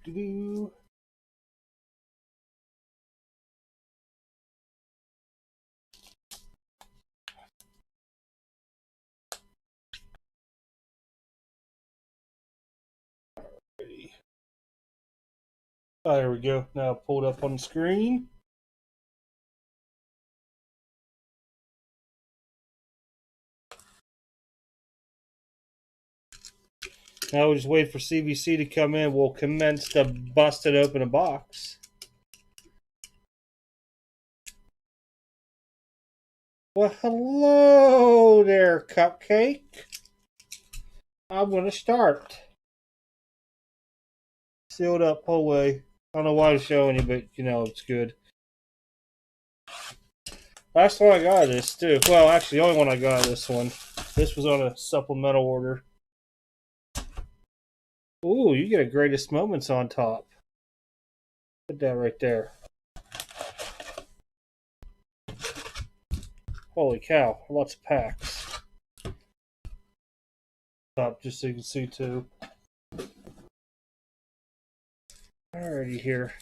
Do-do-do. Oh, there we go. Now pulled up on the screen. Now we'll just wait for CVC to come in. We'll commence to bust it open a box. Well, hello there, Cupcake. I'm going to start. Sealed up whole way. I don't know why I'm showing you, but you know it's good. Last one I got of this too. Well, actually, the only one I got of this one. This was on a supplemental order. Ooh, you get a greatest moments on top. Put that right there. Holy cow, lots of packs. Top just so you can see too. Alrighty here.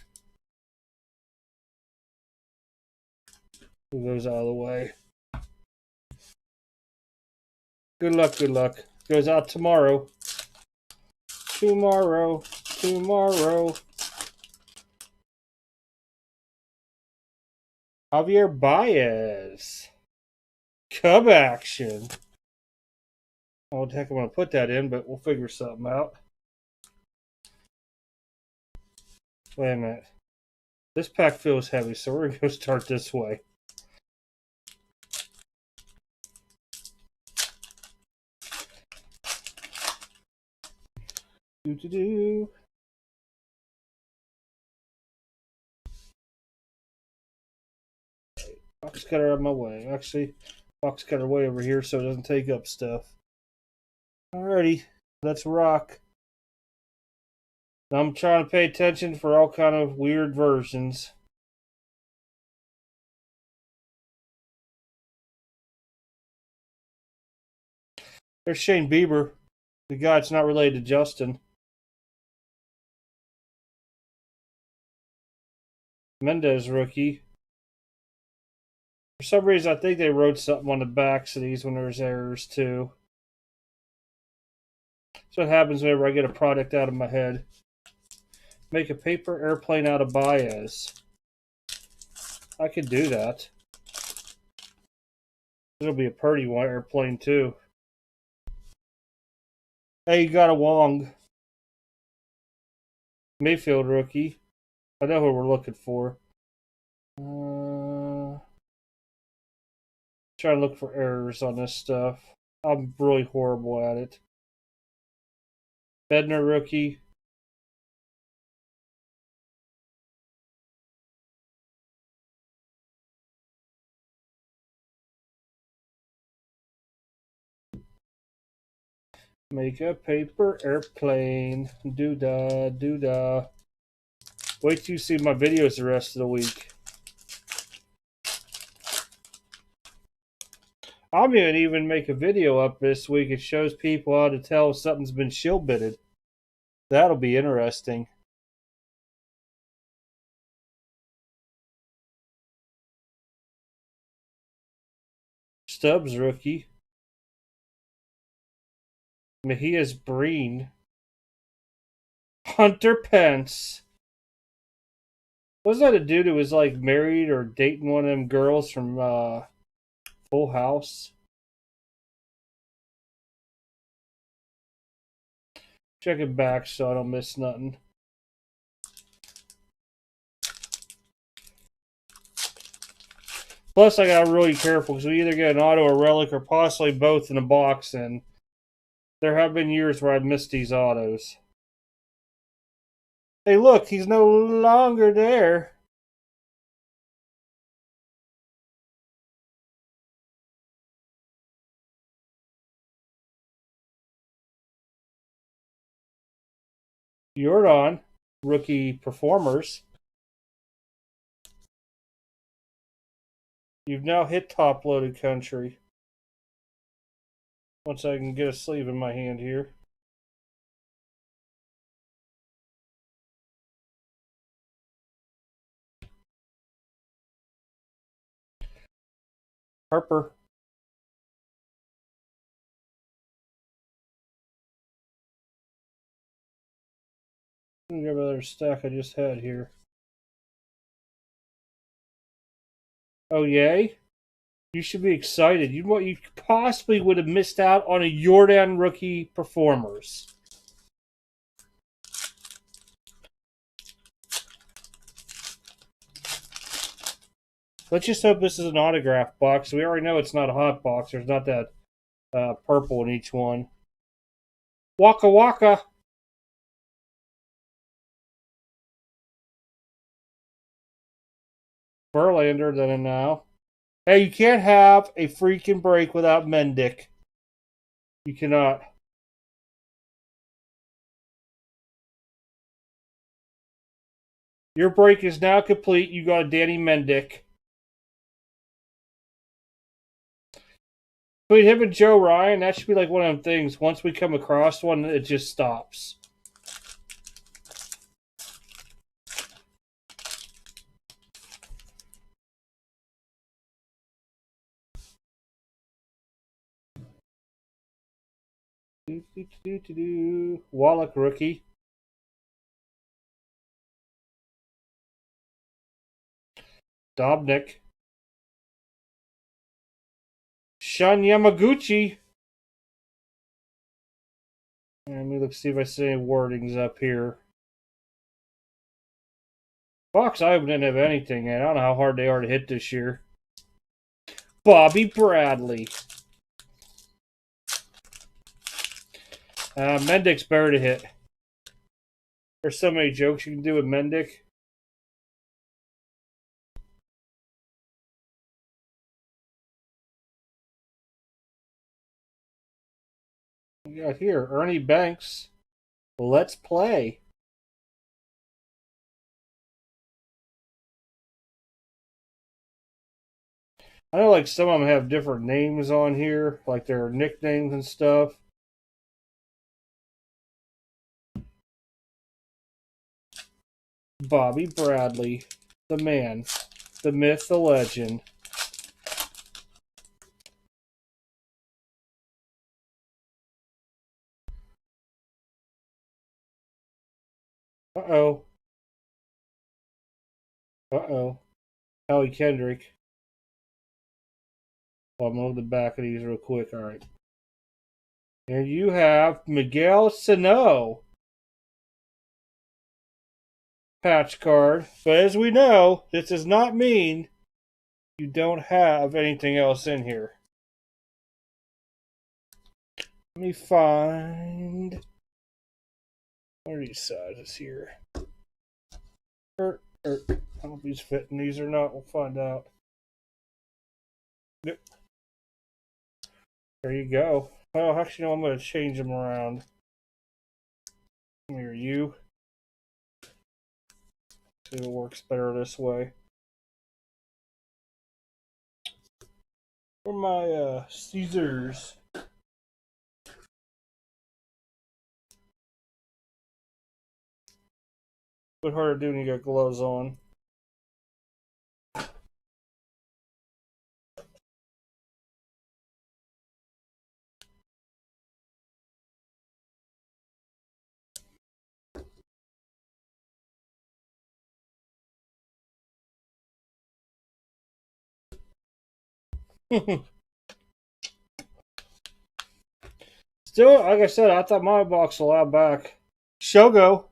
Move those out of the way. Good luck, good luck. Goes out tomorrow. Tomorrow. Javier Baez. Cub action. Oh, what the heck I'm going to put that in, but we'll figure something out. Wait a minute. This pack feels heavy, so we're going to go start this way. Do-do-do. Box cutter out of my way. Actually, box cutter way over here so it doesn't take up stuff. Alrighty, let's rock. I'm trying to pay attention for all kind of weird versions. There's Shane Bieber, the guy that's not related to Justin. Mendez rookie. For some reason, I think they wrote something on the backs of these when there's errors too. That's what happens whenever I get a product out of my head. Make a paper airplane out of Baez. I could do that. It'll be a pretty one airplane too. Hey, you got a Wong. Mayfield rookie. I know who we're looking for. Trying to look for errors on this stuff. I'm really horrible at it. Bednar rookie. Make a paper airplane. Doo-dah, doo-dah. Wait till you see my videos the rest of the week. I'm going to even make a video up this week. It shows people how to tell if something's been shill bitted. That'll be interesting. Stubbs rookie. Mejia's Breen. Hunter Pence. Wasn't that a dude who was like married or dating one of them girls from Full House? Check it back so I don't miss nothing. Plus, I got really careful because we either get an auto or relic or possibly both in a box, and there have been years where I've missed these autos. Hey, look, he's no longer there. Jordan, rookie performers. You've now hit top-loaded country. Once I can get a sleeve in my hand here. Harper. Let me grab another stack I just had here. Oh, yay? You should be excited. You possibly would have missed out on a Jordan rookie performers. Let's just hope this is an autograph box. We already know it's not a hot box. There's not that purple in each one. Waka Waka. Verlander then now. Hey, you can't have a freaking break without Mendick. You cannot. Your break is now complete. You got a Danny Mendick. Between him and Joe Ryan, that should be like one of them things. Once we come across one, it just stops. Wallach rookie. Dobnik. Shun Yamaguchi. Let me look see if I see any wordings up here. Fox Island didn't have anything, and I don't know how hard they are to hit this year. Bobby Bradley. Mendick's better to hit. There's so many jokes you can do with Mendick. We got here Ernie Banks. Let's play. I know like some of them have different names on here, like their nicknames and stuff. Bobby Bradley, the man, the myth, the legend. Uh-oh. Uh-oh. Howie Kendrick. Well, I'm going to the back of these real quick. All right. And you have Miguel Sano. Patch card. But as we know, this does not mean you don't have anything else in here. Let me find... What are these sizes here? I don't know if these fit in these or not. We'll find out. Yep. There you go. Well, actually, no, I'm going to change them around. Here, you. See if it works better this way. For my Caesars. Bit harder to do when you got gloves on. Still, like I said, I thought my box a while back. Shogo.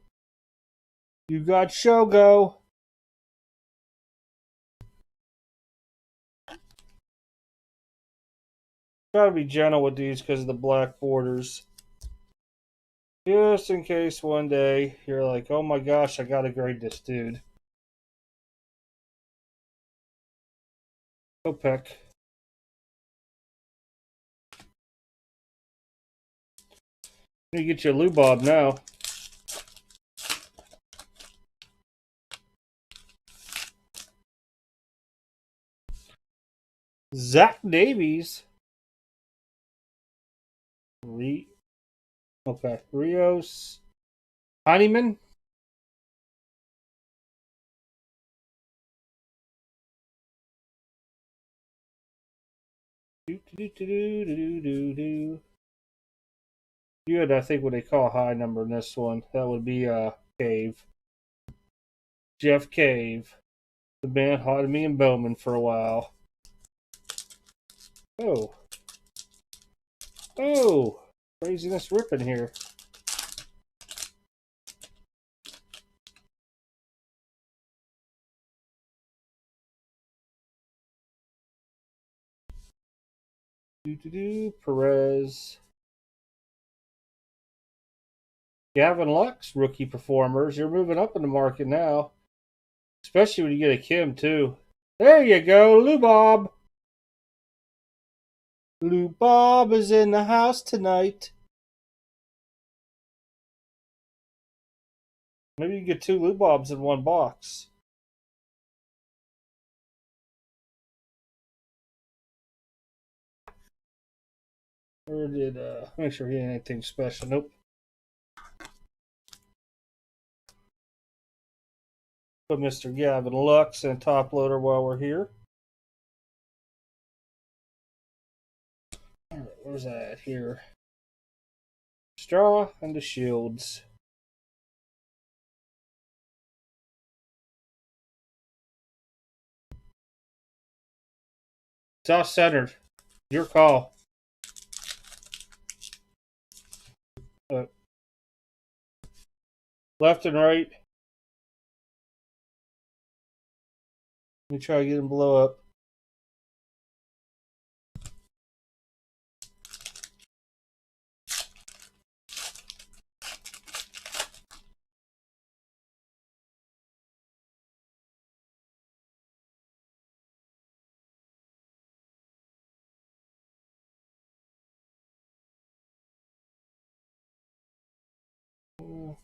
You got Shogo. Gotta be gentle with these because of the black borders. Just in case one day you're like, oh my gosh, I gotta grade this dude. Opec. You get your Lubob now. Zach Davies. Okay. Rios. Honeyman. Do, do, do, do, do, do, do. You had, I think, what they call a high number in this one. That would be Cave. Jeff Cave. The band haunted me in Bowman for a while. Oh. Oh. Craziness ripping here. Perez. Gavin Lux, rookie performers. You're moving up in the market now. Especially when you get a Kim, too. There you go, Lou Bob. Lou Bob is in the house tonight. Maybe you get 2 Lou Bobs in one box. Or did, make sure he ain't anything special. Nope. Put Mr. Gavin Lux in top loader while we're here. Alright, where's that at here? Straw and the Shields. It's off centered. Your call. Left and right. Let me try to get him blow up.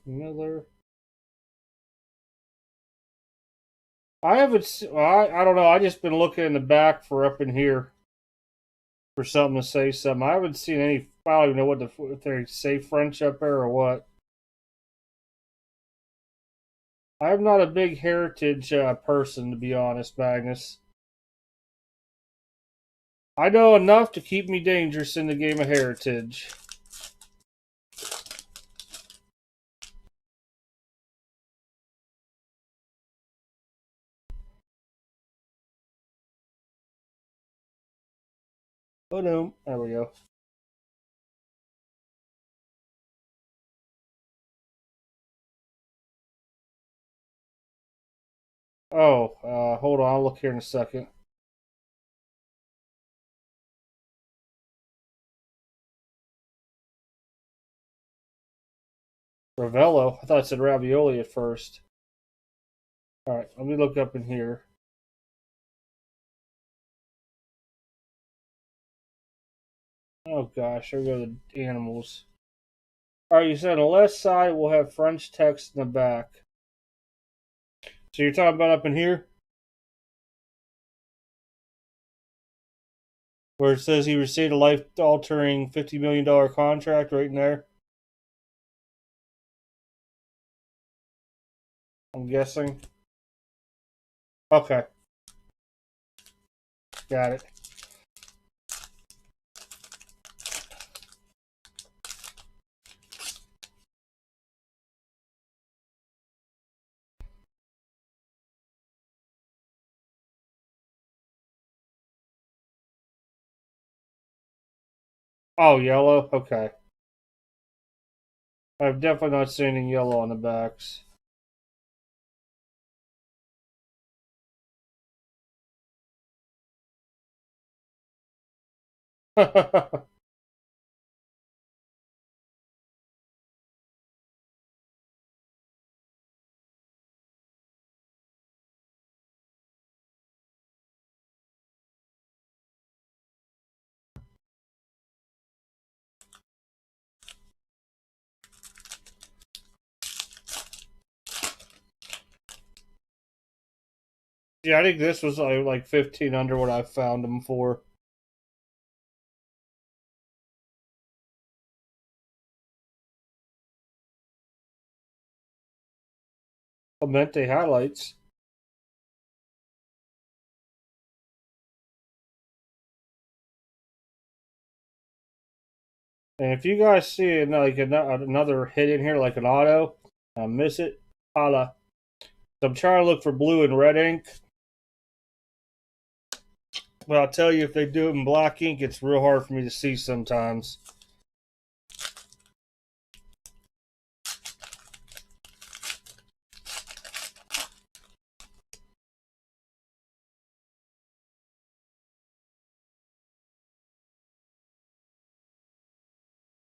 Miller. I haven't. I don't know. I just been looking in the back for up in here for something to say something. I haven't seen any. I don't even know what if they say French up there or what. I'm not a big heritage person, to be honest, Magnus. I know enough to keep me dangerous in the game of heritage. Oh no, there we go. Oh, hold on, I'll look here in a second. Ravello? I thought it said ravioli at first. Alright, let me look up in here. Oh gosh, there we go the animals. Alright, you said on the left side we'll have French text in the back. So you're talking about up in here? Where it says he received a life-altering $50 million contract right in there? I'm guessing. Okay. Got it. Oh, yellow? Okay. I've definitely not seen any yellow on the backs. Yeah, I think this was like 15 under what I found them for. Clemente highlights. And if you guys see like another hit in here, like an auto, miss it, holla. So I'm trying to look for blue and red ink. But I'll tell you, if they do it in black ink, it's real hard for me to see sometimes.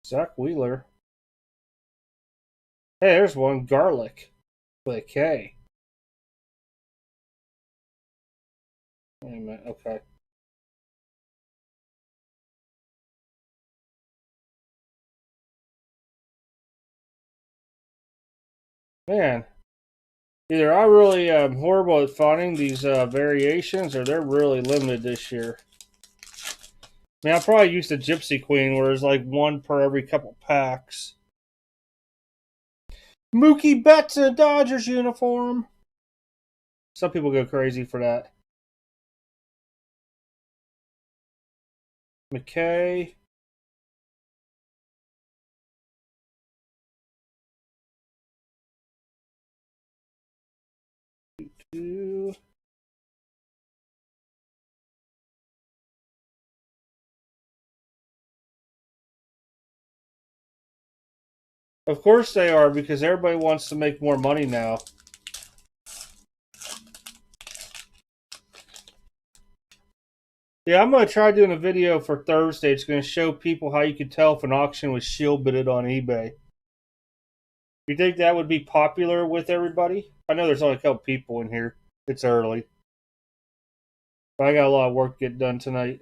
Zach Wheeler. Hey, there's one. Garlic. With a K. Wait a minute. Okay. Man. Either I really am horrible at finding these variations, or they're really limited this year. I mean, I probably used the Gypsy Queen, where it's like one per every couple packs. Mookie Betts in a Dodgers uniform. Some people go crazy for that. McKay. Of course they are, because everybody wants to make more money now. Yeah, I'm going to try doing a video for Thursday. It's going to show people how you can tell if an auction was shield bidded on eBay. You think that would be popular with everybody? I know there's only a couple people in here. It's early. But I got a lot of work to get done tonight.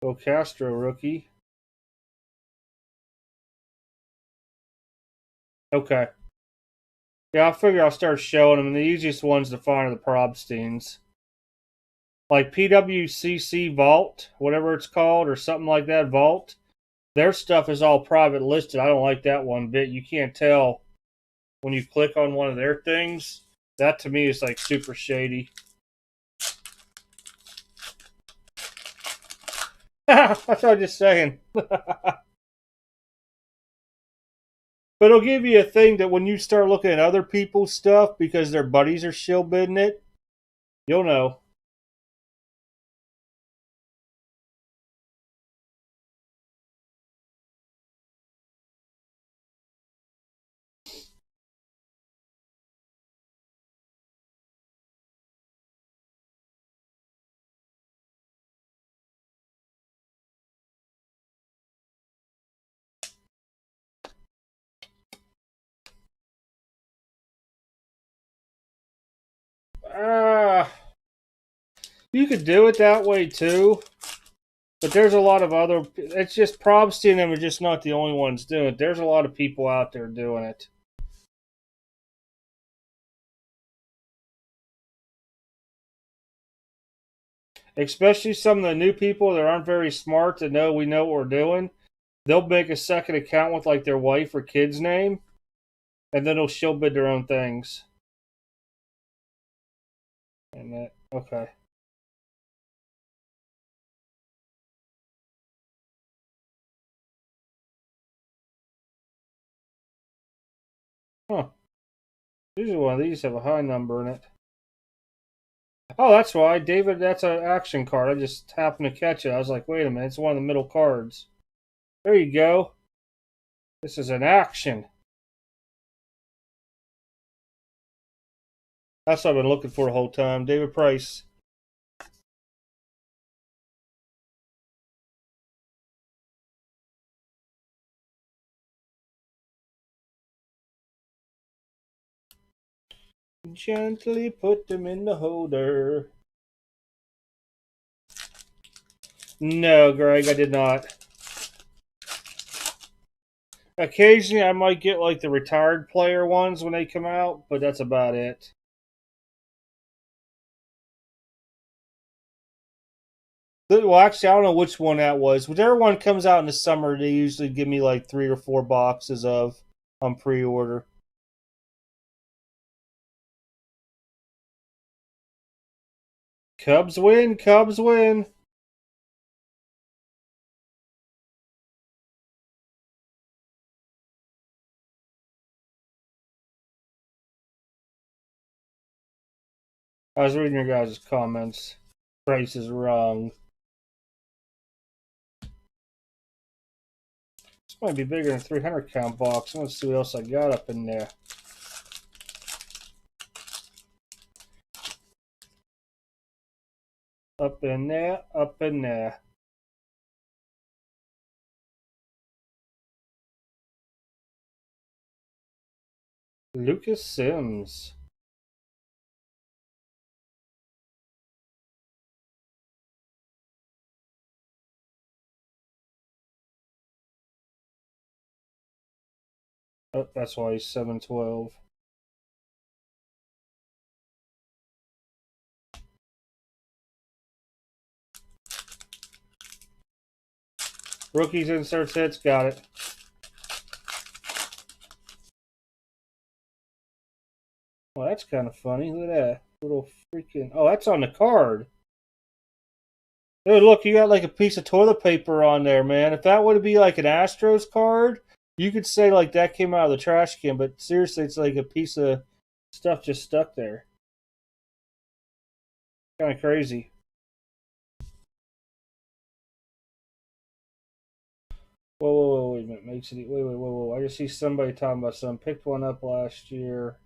Bill Castro, rookie. Okay. Yeah, I figure I'll start showing them. And the easiest ones to find are the Probsteins. Like PWCC Vault, whatever it's called, or something like that, Vault. Their stuff is all private listed. I don't like that one bit. You can't tell when you click on one of their things. That to me is like super shady. That's what I'm just saying. But it'll give you a thing that when you start looking at other people's stuff because their buddies are shill bidding it, you'll know. You could do it that way too. But there's a lot of other. It's just Probsty and them are just not the only ones doing it. There's a lot of people out there doing it. Especially some of the new people that aren't very smart that know we know what we're doing. They'll make a second account with like their wife or kid's name, and then they'll shill bid their own things. And that, okay. Huh. Usually one of these have a high number in it. Oh, that's why. David, that's an action card. I just happened to catch it. I was like, wait a minute, it's one of the middle cards. There you go. This is an action. That's what I've been looking for the whole time. David Price. Gently put them in the holder. No, Greg, I did not. Occasionally, I might get like the retired player ones when they come out, but that's about it. Well, actually, I don't know which one that was. Whichever one comes out in the summer, they usually give me like 3 or 4 boxes of on pre-order. Cubs win. Cubs win. I was reading your guys' comments. Price is wrong. This might be bigger than 300 count box. Let's see what else I got up in there. Up in there, up in there. Lucas Sims. Oh, that's why he's 712. Rookies, inserts, hits, got it. Well, that's kind of funny. Look at that. Little freaking... Oh, that's on the card. Dude, look, you got like a piece of toilet paper on there, man. If that would be like an Astros card, you could say like that came out of the trash can, but seriously, it's like a piece of stuff just stuck there. Kind of crazy. Whoa, wait a minute. Makes it... Whoa. I just see somebody talking about something. Picked one up last year.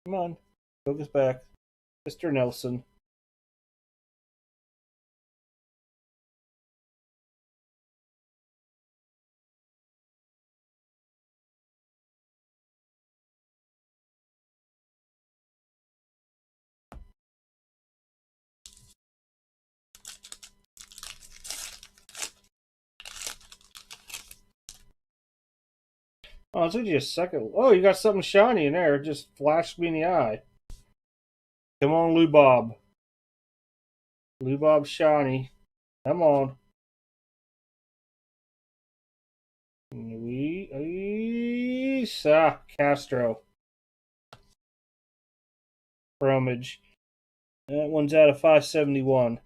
Come on. Focus back. Mr. Nelson. Oh, it took you a second. Oh, you got something shiny in there. It just flashed me in the eye. Come on, Lou Bob. Lou Bob shiny. Come on. Castro. Bromage. That one's out of 571.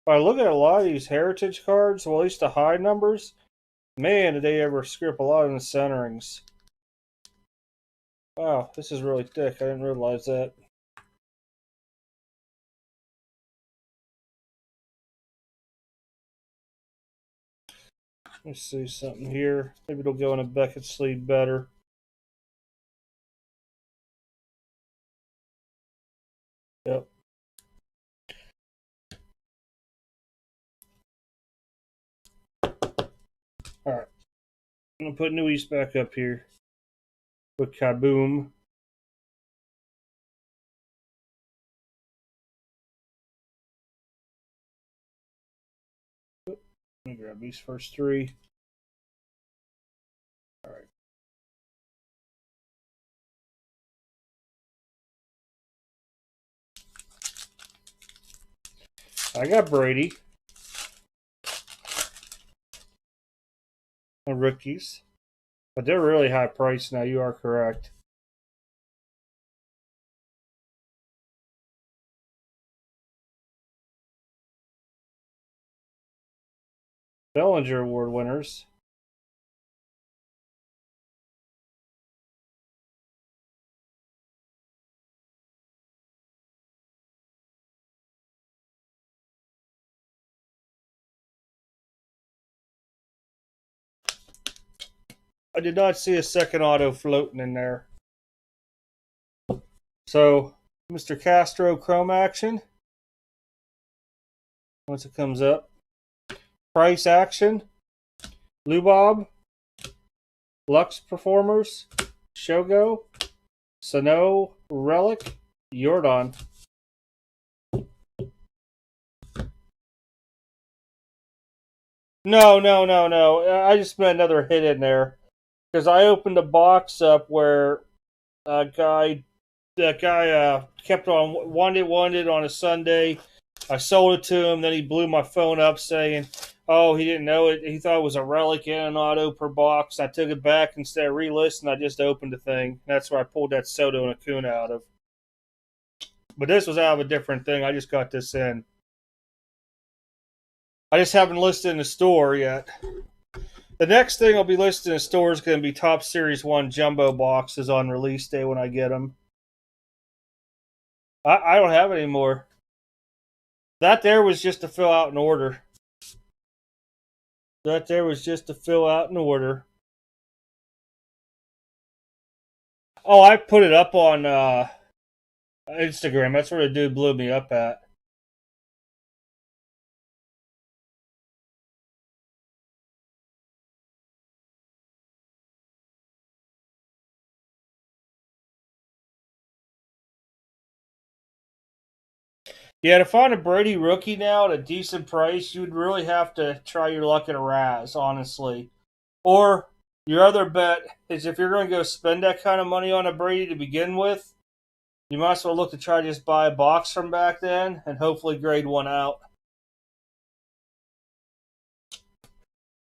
If I look at a lot of these heritage cards, well, at least the high numbers, man, did they ever script a lot in the centerings. Wow, this is really thick. I didn't realize that. Let's see something here. Maybe it'll go in a Beckett sleeve better. Yep. Alright. I'm going to put New East back up here with Kaboom. Let me grab these first three. Alright. I got Brady. And rookies. But they're really high priced now. You are correct. Bellinger Award winners. I did not see a second auto floating in there. So, Mr. Castro Chrome action. Once it comes up. Price action. Lubob. Lux Performers. Shogo. Sano. Relic. Jordan. No. I just meant another hit in there. Because I opened a box up where guy that guy kept on wanted on a Sunday. I sold it to him. Then he blew my phone up saying, "Oh, he didn't know it. He thought it was a relic in an auto per box." I took it back instead of relisting. I just opened the thing. That's where I pulled that Soto and Acuna out of. But this was out of a different thing. I just got this in. I just haven't listed in the store yet. The next thing I'll be listing in the store is going to be Top Series 1 jumbo boxes on release day when I get them. I don't have any more. That there was just to fill out an order. That there was just to fill out an order. Oh, I put it up on Instagram. That's where the dude blew me up at. Yeah, to find a Brady rookie now at a decent price, you would really have to try your luck at a Raz, honestly. Or your other bet is if you're going to go spend that kind of money on a Brady to begin with, you might as well look to try to just buy a box from back then and hopefully grade one out.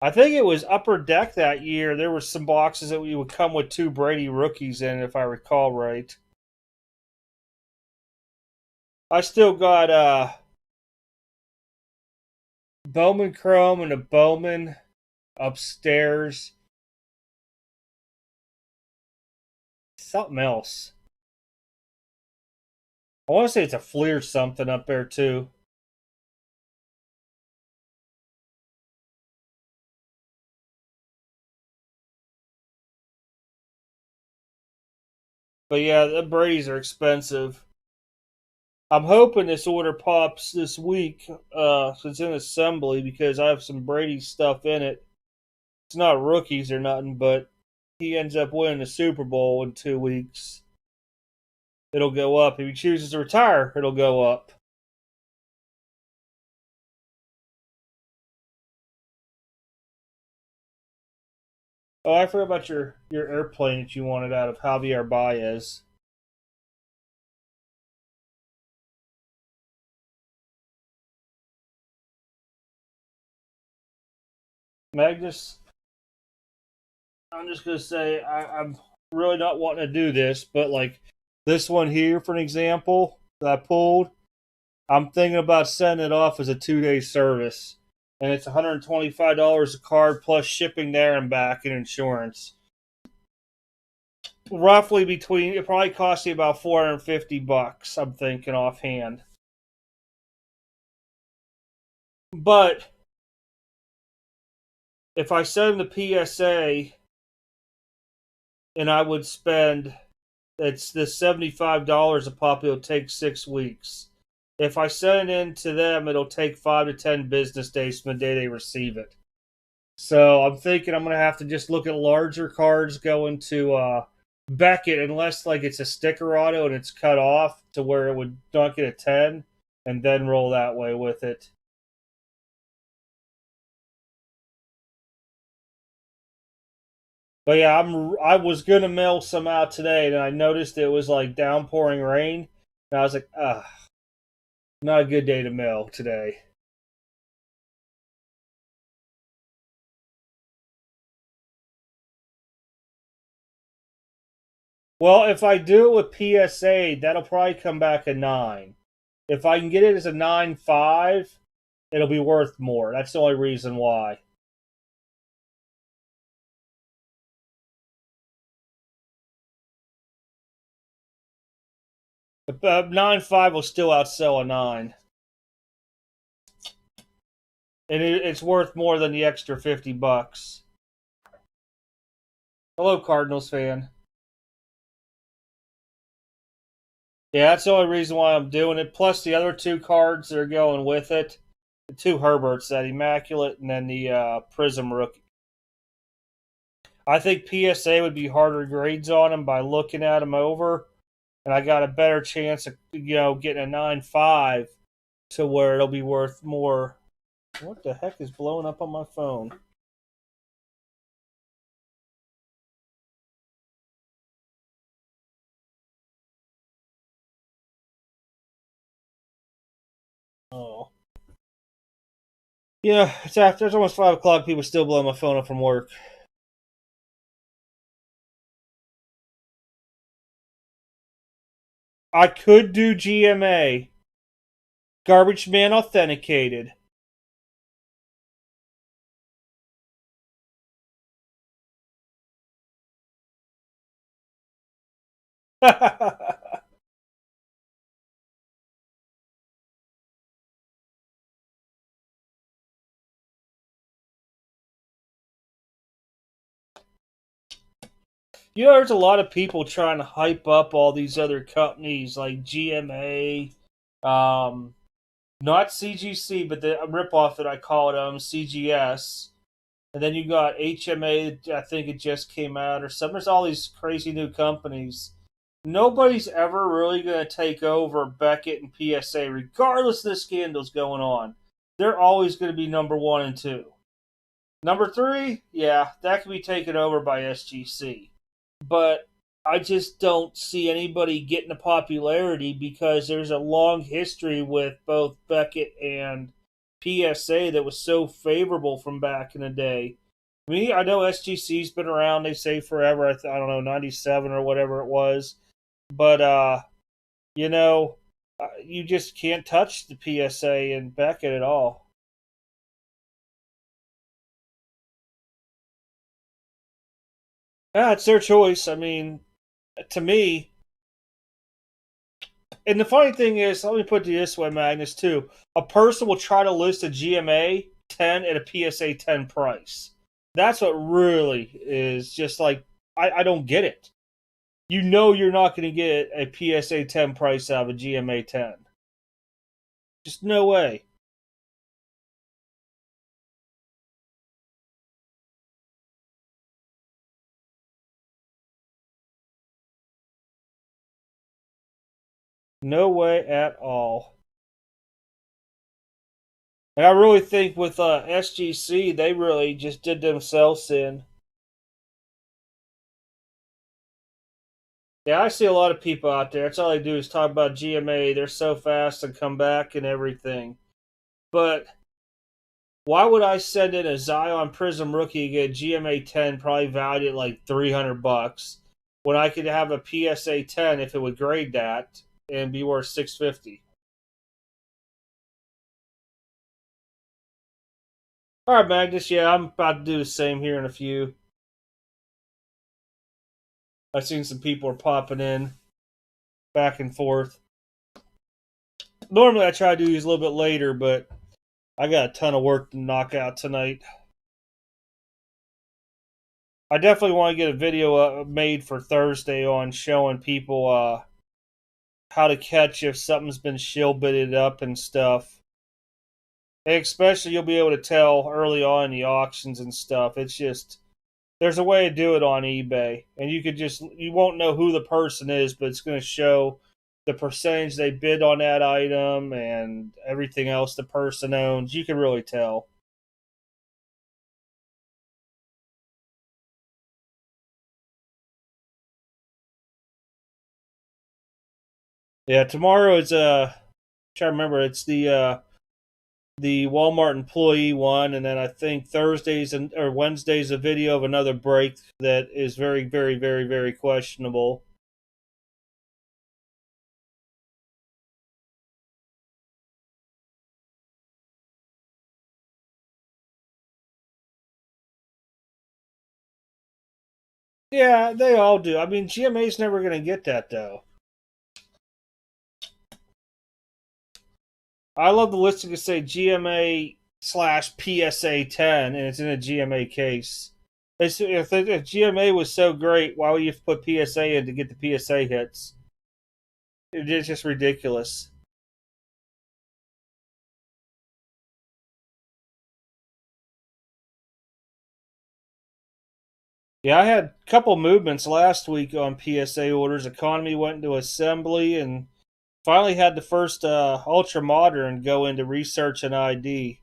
I think it was Upper Deck that year. There were some boxes that would come with two Brady rookies in, if I recall right. I still got Bowman Chrome and a Bowman upstairs. Something else. I want to say it's a Fleer something up there too. But yeah, the Brady's are expensive. I'm hoping this order pops this week, since it's in assembly because I have some Brady stuff in it. It's not rookies or nothing, but he ends up winning the Super Bowl in 2 weeks. It'll go up. If he chooses to retire, it'll go up. Oh, I forgot about your airplane that you wanted out of Javier Baez. Magnus, I'm just gonna say I'm really not wanting to do this, but like this one here, for an example, that I pulled, I'm thinking about sending it off as a 2 day service, and it's $125 a card plus shipping there and back and insurance. Roughly between it probably costs you about $450. I'm thinking offhand, but if I send the PSA and I would spend it's the $75 a pop, it'll take 6 weeks. If I send it in to them, it'll take 5 to 10 business days from the day they receive it. So I'm thinking I'm gonna have to just look at larger cards going to Beckett, unless like it's a sticker auto and it's cut off to where it would not get a 10, and then roll that way with it. But yeah, I was gonna mail some out today, and I noticed it was like downpouring rain, and I was like, not a good day to mail today. Well, if I do it with PSA, that'll probably come back a 9. If I can get it as a 9.5, it'll be worth more. That's the only reason why. But 9.5 will still outsell a 9. And it's worth more than the extra $50. Hello, Cardinals fan. Yeah, that's the only reason why I'm doing it. Plus the other two cards that are going with it. The two Herberts, that Immaculate and then the Prism Rookie. I think PSA would be harder grades on them by looking at them over, and I got a better chance of getting a 9.5 to where it'll be worth more. What the heck is blowing up on my phone? Oh. Yeah, it's after. It's almost 5 o'clock. People still blowing my phone up from work. I could do GMA. Garbage Man Authenticated. There's a lot of people trying to hype up all these other companies like GMA, um, not CGC, but the ripoff that I call it, CGS. And then you got HMA, I think it just came out, or some. There's all these crazy new companies. Nobody's ever really going to take over Beckett and PSA, regardless of the scandals going on. They're always going to be number one and two. Number three, yeah, that can be taken over by SGC. But I just don't see anybody getting the popularity because there's a long history with both Beckett and PSA that was so favorable from back in the day. I know SGC's been around, they say forever. I don't know, 97 or whatever it was. But, you know, you just can't touch the PSA and Beckett at all. Yeah, it's their choice. I mean, to me, and the funny thing is, let me put it this way, Magnus, too. A person will try to list a GMA 10 at a PSA 10 price. That's what really is just like, I don't get it. You know you're not going to get a PSA 10 price out of a GMA 10. Just no way. No way at all. And I really think with SGC, they really just did themselves in. Yeah, I see a lot of people out there. That's all they do is talk about GMA. They're so fast and come back and everything. But why would I send in a Zion Prism rookie to get a GMA 10 probably valued at like $300 when I could have a PSA 10 if it would grade that and be worth 650? All right, Magnus. Yeah, I'm about to do the same here in a few. I've seen some people are popping in back and forth. Normally, I try to do these a little bit later, but I got a ton of work to knock out tonight. I definitely want to get a video made for Thursday on showing people how to catch if something's been shill bitted up and stuff. And especially, you'll be able to tell early on in the auctions and stuff. It's just there's a way to do it on eBay, and you won't know who the person is, but it's going to show the percentage they bid on that item and everything else the person owns. You can really tell. Yeah, tomorrow is try to remember it's the Walmart employee one, and then I think Thursdays or Wednesdays a video of another break that is very, very, very, very questionable. Yeah, they all do. I mean, GMA's never going to get that though. I love the listing to say GMA slash PSA 10, and it's in a GMA case. If GMA was so great, why would you put PSA in to get the PSA hits? It's just ridiculous. Yeah, I had a couple movements last week on PSA orders. Economy went into assembly and finally had the first ultra modern go into research and ID.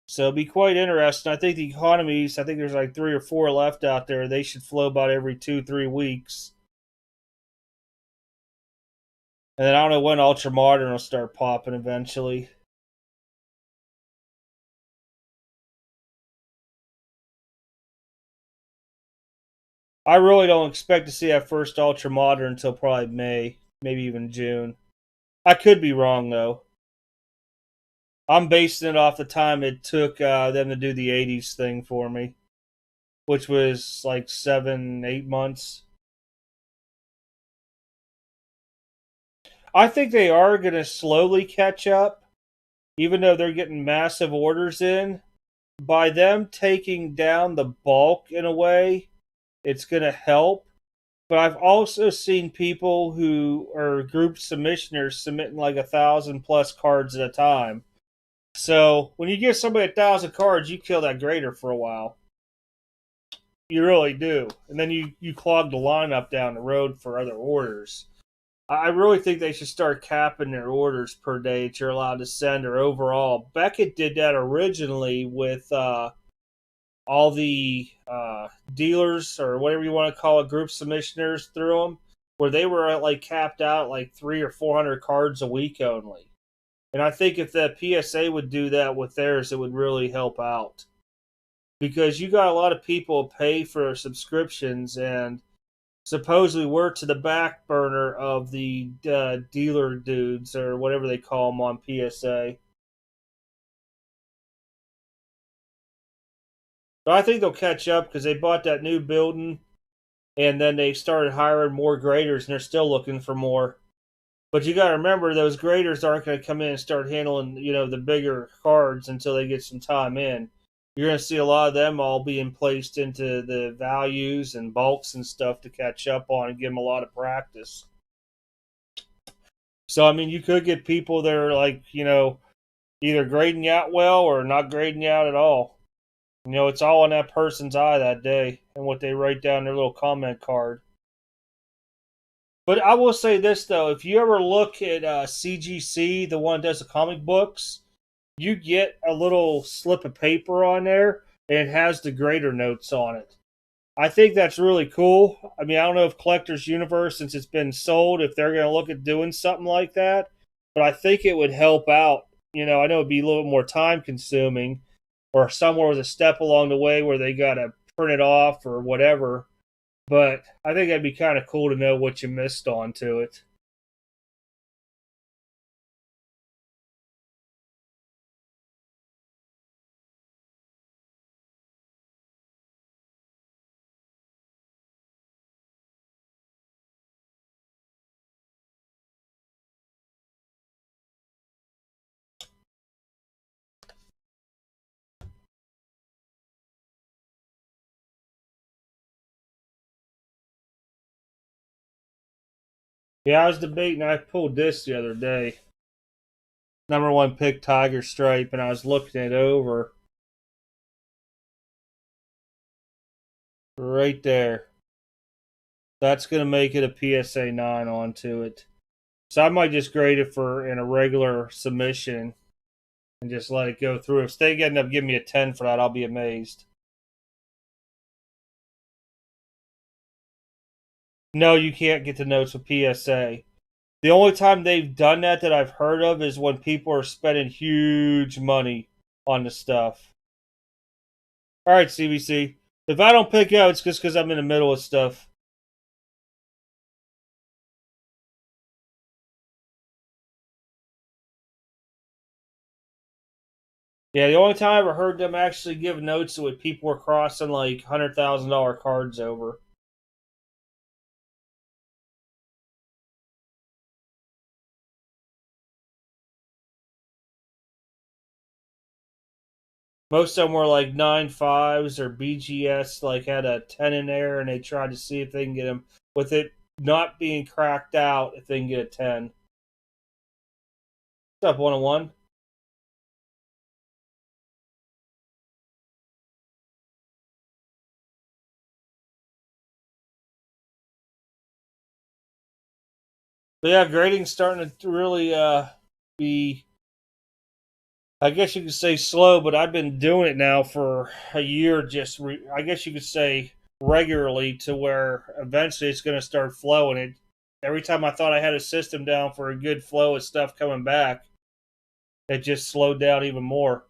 So it'll be quite interesting. I think the economies, I think there's like 3 or 4 left out there. They should flow about every 2, 3 weeks. And then I don't know when ultra modern will start popping eventually. I really don't expect to see that first Ultra Modern until probably May, maybe even June. I could be wrong though. I'm basing it off the time it took them to do the '80s thing for me, which was like 7, 8 months. I think they are going to slowly catch up, even though they're getting massive orders in. By them taking down the bulk in a way, it's going to help. But I've also seen people who are group submissioners submitting like 1,000 plus cards at a time. So when you give somebody 1,000 cards, you kill that grader for a while. You really do, and then you clog the lineup down the road for other orders. I really think they should start capping their orders per day that you're allowed to send, or overall. Beckett did that originally with all the dealers, or whatever you want to call it, group submissioners through them, where they were like capped out like 300 or 400 cards a week only. And I think if the PSA would do that with theirs, it would really help out. Because you got a lot of people pay for subscriptions, and supposedly we're to the back burner of the dealer dudes, or whatever they call them on PSA. But I think they'll catch up because they bought that new building, and then they started hiring more graders, and they're still looking for more. But you got to remember, those graders aren't going to come in and start handling, the bigger cards until they get some time in. You're going to see a lot of them all being placed into the values and bulks and stuff to catch up on and give them a lot of practice. So, I mean, you could get people that are like, either grading you out well or not grading you out at all. It's all in that person's eye that day and what they write down in their little comment card. But I will say this, though. If you ever look at CGC, the one that does the comic books, you get a little slip of paper on there, and it has the grader notes on it. I think that's really cool. I mean, I don't know if Collector's Universe, since it's been sold, if they're going to look at doing something like that, but I think it would help out. I know it'd be a little more time consuming, or somewhere with a step along the way where they got to print it off or whatever. But I think that'd be kind of cool to know what you missed onto it. Yeah, I was debating. I pulled this the other day. Number one pick, Tiger Stripe, and I was looking it over right there. That's going to make it a PSA 9 onto it. So I might just grade it for in a regular submission and just let it go through. If they end up giving me a 10 for that, I'll be amazed. No, you can't get the notes with PSA. The only time they've done that I've heard of is when people are spending huge money on the stuff. All right, CVC. If I don't pick out, it's just because I'm in the middle of stuff. Yeah, the only time I ever heard them actually give notes with people were crossing like $100,000 cards over. Most of them were like 9.5s or BGS, like had a 10 in there, and they tried to see if they can get them with it not being cracked out. If they can get a 10. What's up, 101? But yeah, grading's starting to really be, I guess you could say, slow, but I've been doing it now for a year. I guess you could say regularly, to where eventually it's going to start flowing. Every time I thought I had a system down for a good flow of stuff coming back, it just slowed down even more.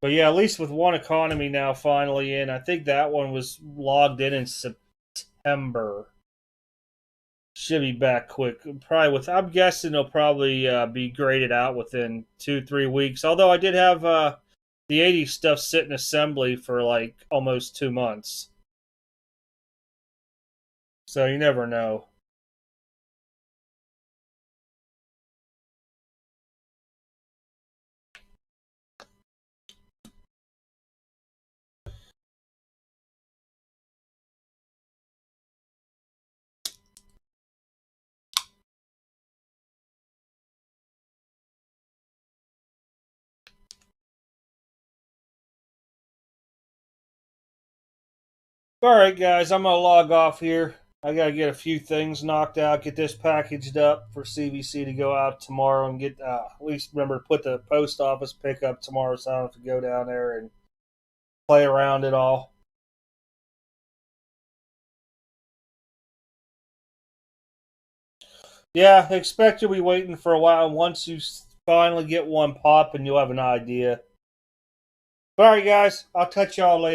But yeah, at least with one economy now finally in. I think that one was logged in September. Should be back quick. Probably with. I'm guessing it'll probably be graded out within 2-3 weeks. Although I did have the 80 stuff sit in assembly for like almost 2 months. So you never know. All right, guys, I'm gonna log off here. I gotta get a few things knocked out, get this packaged up for CVC to go out tomorrow, and get at least remember to put the post office pickup tomorrow, so I don't have to go down there and play around it all. Yeah, expect you'll be waiting for a while. Once you finally get one popping, you'll have an idea. All right, guys, I'll touch y'all later.